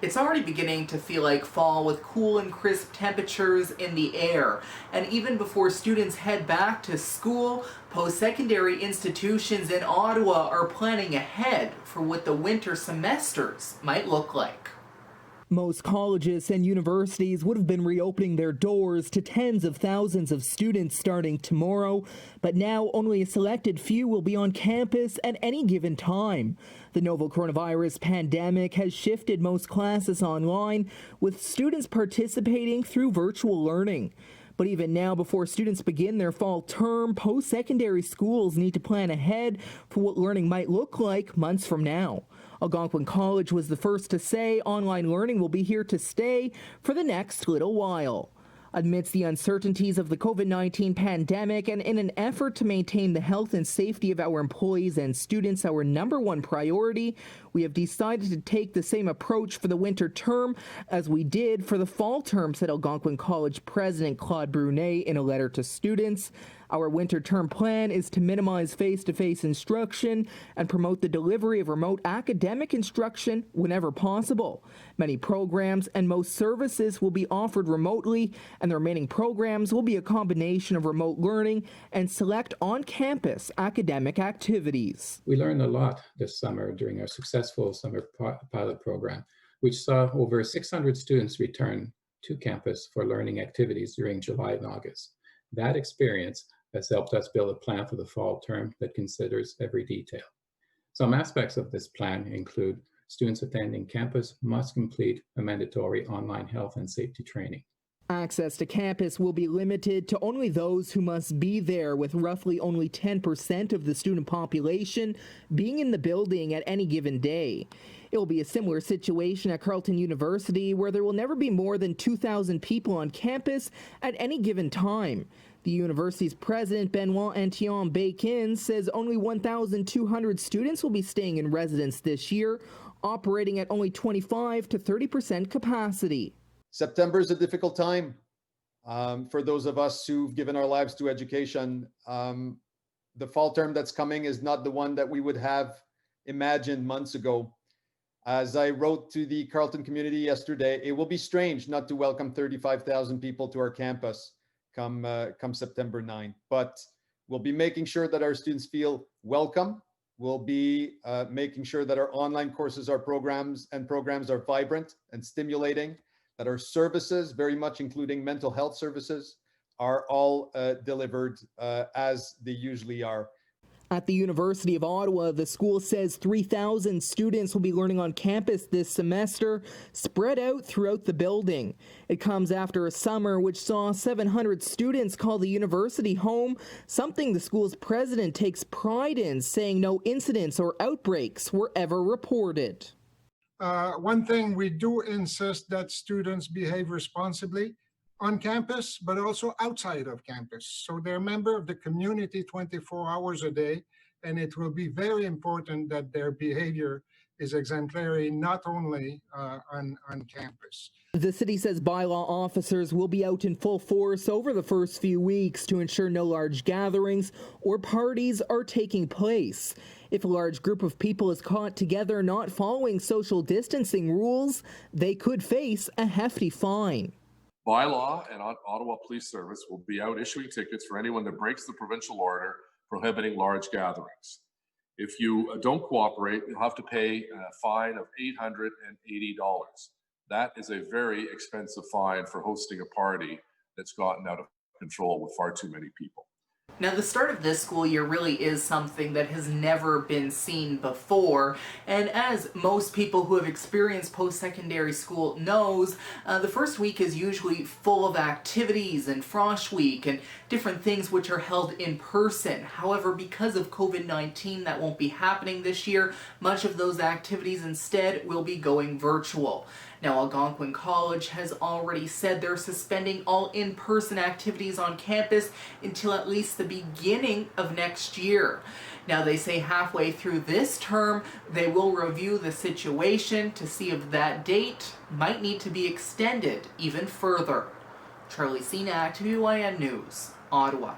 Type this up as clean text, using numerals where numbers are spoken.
It's already beginning to feel like fall with cool and crisp temperatures in the air. And even before students head back to school, post-secondary institutions in Ottawa are planning ahead for what the winter semesters might look like. Most colleges and universities would have been reopening their doors to tens of thousands of students starting tomorrow, but now only a selected few will be on campus at any given time. The novel coronavirus pandemic has shifted most classes online, with students participating through virtual learning. But even now, before students begin their fall term, post-secondary schools need to plan ahead for what learning might look like months from now. Algonquin College was the first to say online learning will be here to stay for the next little while. Amidst the uncertainties of the COVID-19 pandemic and in an effort to maintain the health and safety of our employees and students our number one priority, we have decided to take the same approach for the winter term as we did for the fall term, said Algonquin College President Claude Brule in a letter to students. Our winter term plan is to minimize face-to-face instruction and promote the delivery of remote academic instruction whenever possible. Many programs and most services will be offered remotely, and the remaining programs will be a combination of remote learning and select on-campus academic activities. We learned a lot this summer during our successful summer pilot program, which saw over 600 students return to campus for learning activities during July and August. That experience has helped us build a plan for the fall term that considers every detail. Some aspects of this plan include students attending campus must complete a mandatory online health and safety training. Access to campus will be limited to only those who must be there, with roughly only 10% of the student population being in the building at any given day. It will be a similar situation at Carleton University, where there will never be more than 2,000 people on campus at any given time. The university's president, Benoit-Antoine Bacon, says only 1,200 students will be staying in residence this year, operating at only 25 to 30% capacity. September is a difficult time for those of us who've given our lives to education. The fall term that's coming is not the one that we would have imagined months ago. As I wrote to the Carleton community yesterday, it will be strange not to welcome 35,000 people to our campus come September 9th. But we'll be making sure that our students feel welcome. We'll be making sure that our online courses, our programs are vibrant and stimulating, that our services, very much including mental health services, are all delivered as they usually are. At the University of Ottawa, the school says 3,000 students will be learning on campus this semester, spread out throughout the building. It comes after a summer which saw 700 students call the university home, something the school's president takes pride in, saying no incidents or outbreaks were ever reported. One thing, we do insist that students behave responsibly on campus, but also outside of campus. So they're a member of the community 24 hours a day, and it will be very important that their behavior is exemplary, not only on campus. The city says bylaw officers will be out in full force over the first few weeks to ensure no large gatherings or parties are taking place. If a large group of people is caught together not following social distancing rules, they could face a hefty fine. Bylaw and Ottawa Police Service will be out issuing tickets for anyone that breaks the provincial order prohibiting large gatherings. If you don't cooperate, you'll have to pay a fine of $880. That is a very expensive fine for hosting a party that's gotten out of control with far too many people. Now, the start of this school year really is something that has never been seen before, and as most people who have experienced post-secondary school knows, the first week is usually full of activities and Frosh Week and different things which are held in person. However, because of COVID-19, that won't be happening this year. Much of those activities instead will be going virtual. Now, Algonquin College has already said they're suspending all in-person activities on campus until at least the beginning of next year. Now, they say halfway through this term, they will review the situation to see if that date might need to be extended even further. Charlie Senack, WYN News, Ottawa.